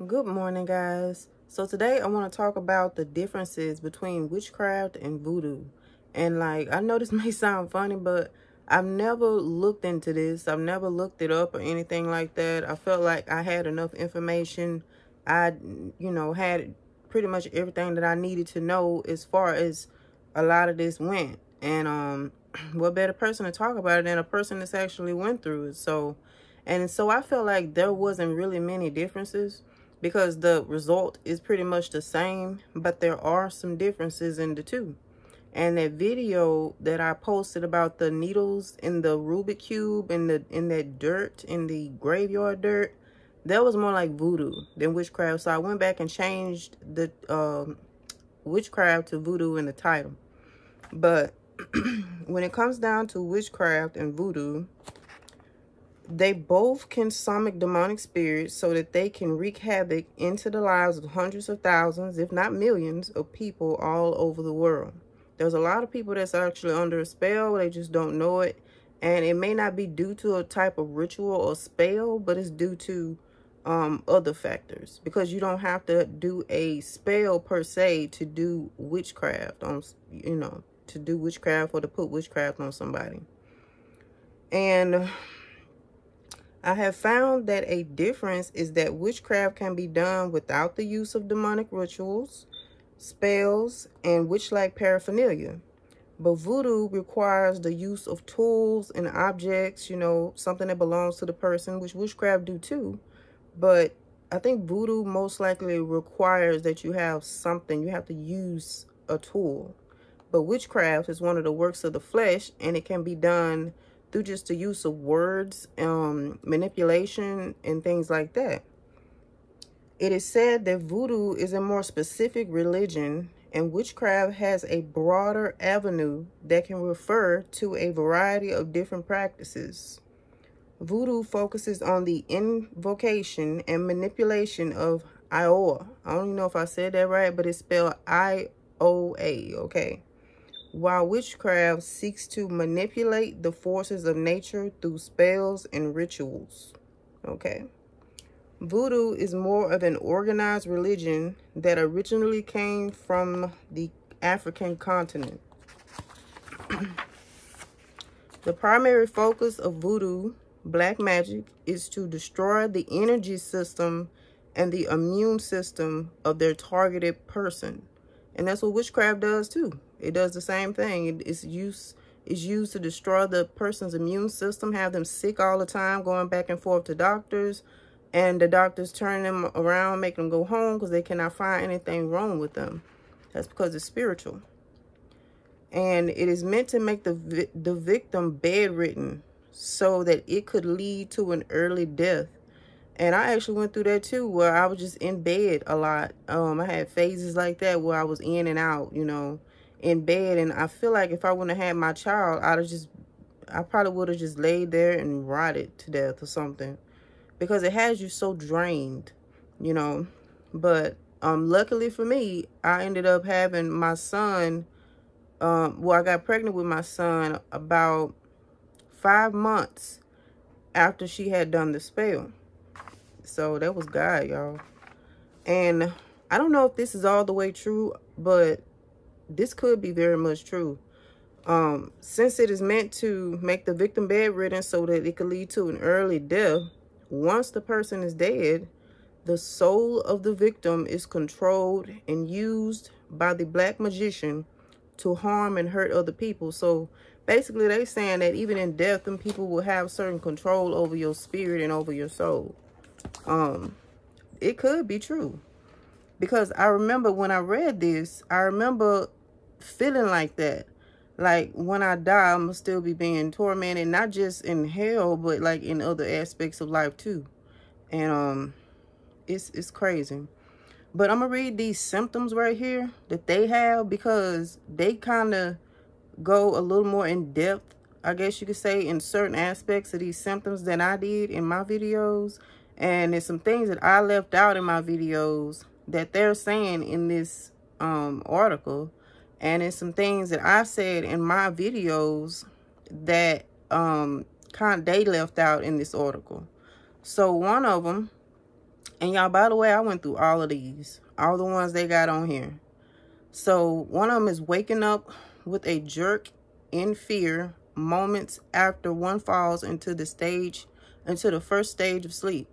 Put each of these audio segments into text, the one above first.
Good morning, guys. So today I want to talk about the differences between witchcraft and voodoo. And I know this may sound funny, but I've never looked into this. I've never looked it up or anything like that. I felt like I had enough information. I, had pretty much everything that I needed to know as far as a lot of this went. And what better person to talk about it than a person that's actually went through it. So I felt like there wasn't really many differences, because the result is pretty much the same, but there are some differences in the two. And that video that I posted about the needles in the Rubik cube and in that dirt, in the graveyard dirt, that was more like voodoo than witchcraft. So I went back and changed the witchcraft to voodoo in the title. But when it comes down to witchcraft and voodoo, they both can summon demonic spirits so that they can wreak havoc into the lives of hundreds of thousands, if not millions, of people all over the world. There's a lot of people that's actually under a spell. They just don't know it. And it may not be due to a type of ritual or spell, but it's due to other factors. Because you don't have to do a spell per se to do witchcraft to do witchcraft or to put witchcraft on somebody. And I have found that a difference is that witchcraft can be done without the use of demonic rituals, spells, and witch-like paraphernalia. But voodoo requires the use of tools and objects, something that belongs to the person, which witchcraft do too. But I think voodoo most likely requires that you have something. You have to use a tool. But witchcraft is one of the works of the flesh, and it can be done through just the use of words, manipulation, and things like that. It is said that voodoo is a more specific religion, and witchcraft has a broader avenue that can refer to a variety of different practices. Voodoo focuses on the invocation and manipulation of Iowa. I don't even know if I said that right, but it's spelled I-O-A, okay? While witchcraft seeks to manipulate the forces of nature through spells and rituals. Okay. Voodoo is more of an organized religion that originally came from the African continent. The primary focus of voodoo, black magic, is to destroy the energy system and the immune system of their targeted person. And that's what witchcraft does too. It does the same thing. It's used to destroy the person's immune system, have them sick all the time, going back and forth to doctors, and the doctors turn them around, make them go home because they cannot find anything wrong with them. That's because it's spiritual. And it is meant to make the victim bedridden so that it could lead to an early death. And I actually went through that too, where I was just in bed a lot. I had phases like that where I was in and out, in bed. And I feel like if I wouldn't have had my child, I probably would have just laid there and rotted to death or something, because it has you so drained, But luckily for me, I ended up having my son. I got pregnant with my son about 5 months after she had done the spell. So that was God, y'all. And I don't know if this is all the way true, but this could be very much true. Since it is meant to make the victim bedridden so that it could lead to an early death, once the person is dead, the soul of the victim is controlled and used by the black magician to harm and hurt other people. So basically they're saying that even in death, them people will have certain control over your spirit and over your soul. It could be true, because I remember when I read this, I remember feeling like that. Like when I die, I'm gonna still be being tormented, not just in hell, but like in other aspects of life too. And it's crazy. But I'm gonna read these symptoms right here that they have, because they kind of go a little more in depth, I guess you could say, in certain aspects of these symptoms than I did in my videos. And there's some things that I left out in my videos that they're saying in this article. And it's some things that I've said in my videos that they left out in this article. So one of them And y'all, by the way, I went through all of these, all the ones they got on here. So one of them is waking up with a jerk in fear moments after one falls into the first stage of sleep.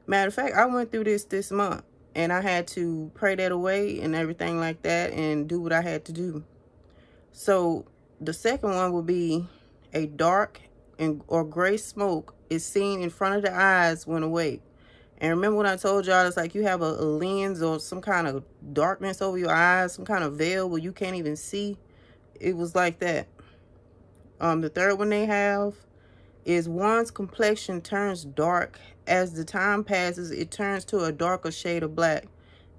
Matter of fact, I went through this month, and I had to pray that away and everything like that and do what I had to do. So the second one would be a dark or gray smoke is seen in front of the eyes when awake. And remember when I told y'all, it's like you have a lens or some kind of darkness over your eyes, some kind of veil where you can't even see. It was like that. The third one they have is one's complexion turns dark. As the time passes, it turns to a darker shade of black.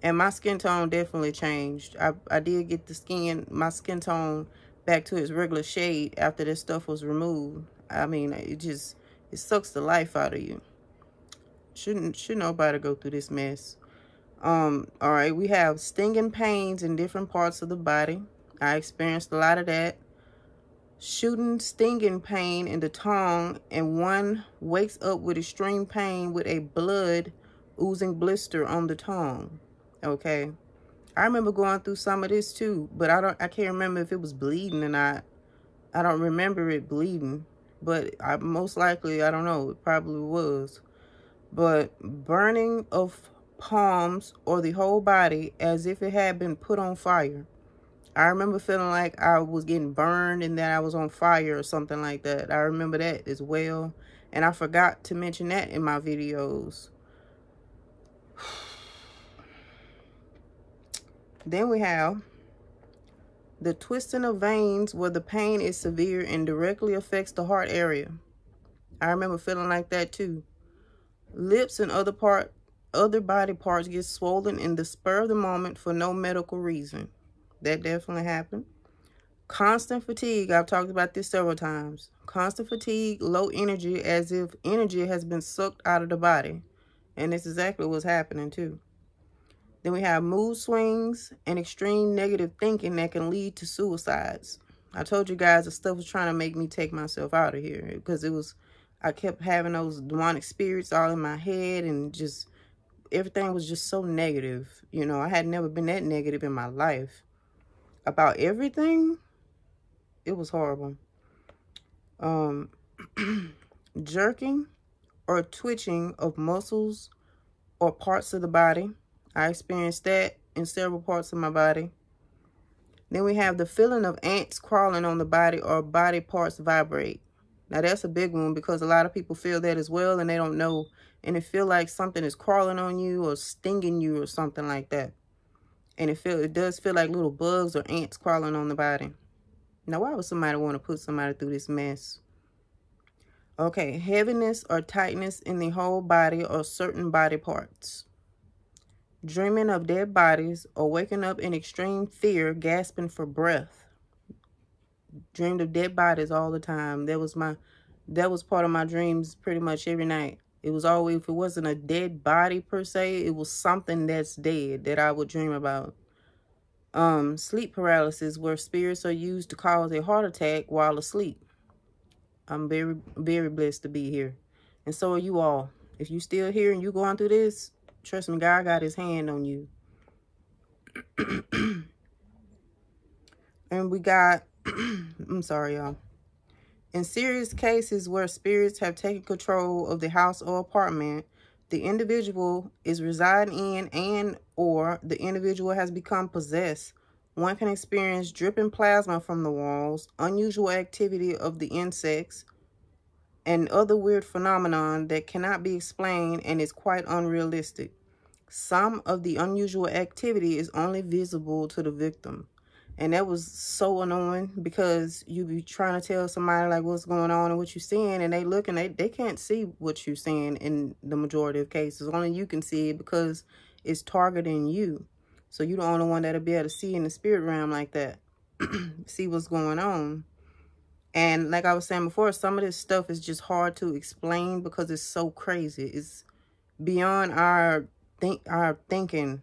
And my skin tone definitely changed. I did get my skin tone back to its regular shade after this stuff was removed. I mean, it sucks the life out of you. Should nobody go through this mess. All right, we have stinging pains in different parts of the body. I experienced a lot of that. Shooting stinging pain in the tongue, and one wakes up with extreme pain with a blood oozing blister on the tongue. Okay, I remember going through some of this too, but I can't remember if it was bleeding or not. I don't remember it bleeding, but most likely, I don't know, it probably was. But burning of palms or the whole body as if it had been put on fire. I remember feeling like I was getting burned and that I was on fire or something like that. I remember that as well. And I forgot to mention that in my videos. Then we have the twisting of veins where the pain is severe and directly affects the heart area. I remember feeling like that too. Lips and other body parts get swollen in the spur of the moment for no medical reason. That definitely happened. Constant fatigue. I've talked about this several times. Constant fatigue, low energy, as if energy has been sucked out of the body. And that's exactly what's happening too. Then we have mood swings and extreme negative thinking that can lead to suicides. I told you guys the stuff was trying to make me take myself out of here because I kept having those demonic spirits all in my head, and just everything was just so negative. You know, I had never been that negative in my life. About everything, it was horrible. Jerking or twitching of muscles or parts of the body. I experienced that in several parts of my body. Then we have the feeling of ants crawling on the body or body parts vibrate. Now that's a big one because a lot of people feel that as well and they don't know. And it feel like something is crawling on you or stinging you or something like that. And it does feel like little bugs or ants crawling on the body. Now why would somebody want to put somebody through this mess? Okay, heaviness or tightness in the whole body or certain body parts. Dreaming of dead bodies or waking up in extreme fear, gasping for breath. Dreamed of dead bodies all the time. That was part of my dreams pretty much every night. It was always, if it wasn't a dead body per se, it was something that's dead that I would dream about. Sleep paralysis, where spirits are used to cause a heart attack while asleep. I'm very, very blessed to be here. And so are you all. If you still here and you going through this, trust me, God got his hand on you. And we got, I'm sorry, y'all. In serious cases where spirits have taken control of the house or apartment, the individual is residing in and or the individual has become possessed. One can experience dripping plasma from the walls, unusual activity of the insects, and other weird phenomenon that cannot be explained and is quite unrealistic. Some of the unusual activity is only visible to the victim. And that was so annoying because you be trying to tell somebody like what's going on and what you're seeing, and they look and they can't see what you're seeing in the majority of cases. Only you can see it because it's targeting you. So you're the only one that'll be able to see in the spirit realm like that. See what's going on. And like I was saying before, some of this stuff is just hard to explain because it's so crazy. It's beyond our thinking.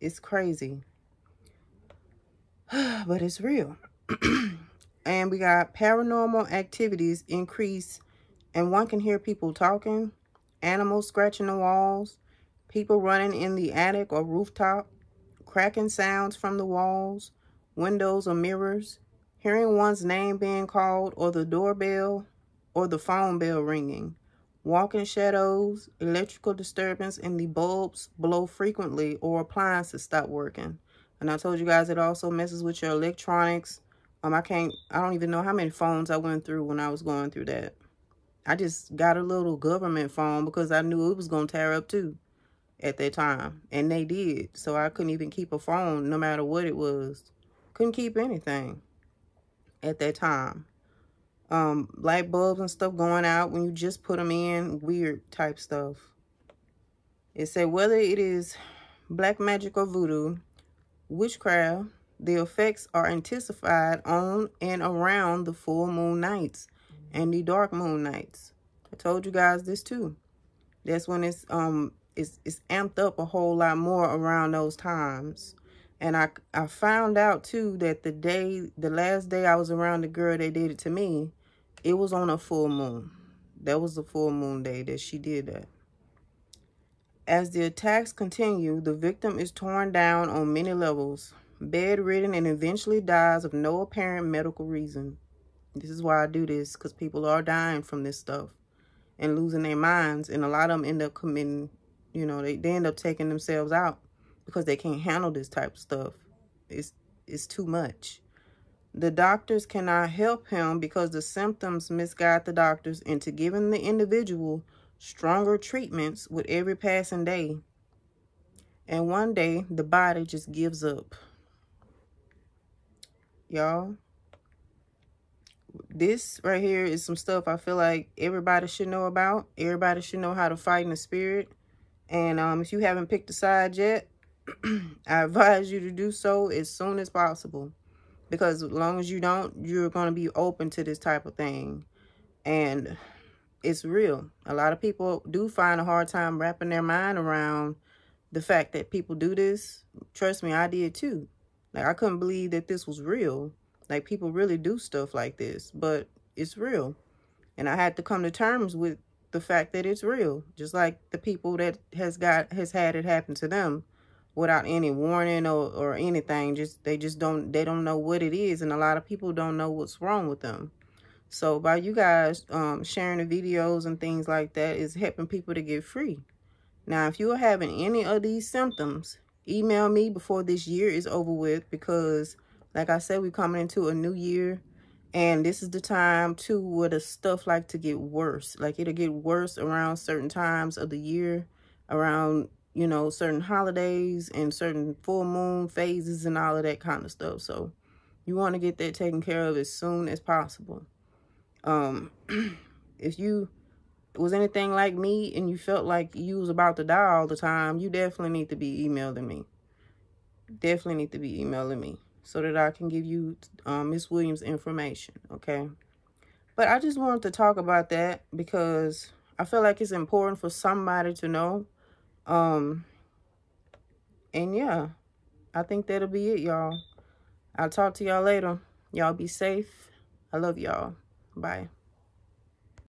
It's crazy. But it's real. And we got paranormal activities increase, and one can hear people talking, animals scratching the walls, people running in the attic or rooftop, cracking sounds from the walls, windows or mirrors, hearing one's name being called, or the doorbell or the phone bell ringing, walking shadows, electrical disturbance, and the bulbs blow frequently or appliances stop working. And I told you guys it also messes with your electronics. I don't even know how many phones I went through when I was going through that. I just got a little government phone because I knew it was going to tear up too at that time. And they did. So I couldn't even keep a phone no matter what it was. Couldn't keep anything at that time. Light bulbs and stuff going out when you just put them in, weird type stuff. It said whether it is black magic or voodoo, witchcraft, the effects are intensified on and around the full moon nights and the dark moon nights. I told you guys this too. That's when it's amped up a whole lot more around those times. And I found out too that the last day I was around the girl that did it to me, it was on a full moon. That was the full moon day that she did that. As the attacks continue, the victim is torn down on many levels, bedridden, and eventually dies of no apparent medical reason. This is why I do this, because people are dying from this stuff and losing their minds. And a lot of them end up committing, you know, they end up taking themselves out because they can't handle this type of stuff. It's too much. The doctors cannot help him because the symptoms misguide the doctors into giving the individual stronger treatments with every passing day. And one day, the body just gives up. Y'all, this right here is some stuff I feel like everybody should know about. Everybody should know how to fight in the spirit. And if you haven't picked a side yet, I advise you to do so as soon as possible. Because as long as you don't, you're going to be open to this type of thing. And it's real. A lot of people do find a hard time wrapping their mind around the fact that people do this. Trust me, I did too. Like, I couldn't believe that this was real. Like, people really do stuff like this. But it's real. And I had to come to terms with the fact that it's real. Just like the people that has had it happen to them without any warning or anything. They don't know what it is. And a lot of people don't know what's wrong with them. So by you guys sharing the videos and things like that is helping people to get free. Now, if you are having any of these symptoms, email me before this year is over with, because like I said, we're coming into a new year. And this is the time, too, where the stuff like to get worse. Like, it'll get worse around certain times of the year, around, you know, certain holidays and certain full moon phases and all of that kind of stuff. So you want to get that taken care of as soon as possible. If you was anything like me and you felt like you was about to die all the time, you definitely need to be emailing me. Definitely need to be emailing me, so that I can give you Miss Williams' information, okay? But I just wanted to talk about that because I feel like it's important for somebody to know. And yeah, I think that'll be it, y'all. I'll talk to y'all later. Y'all be safe. I love y'all. Bye.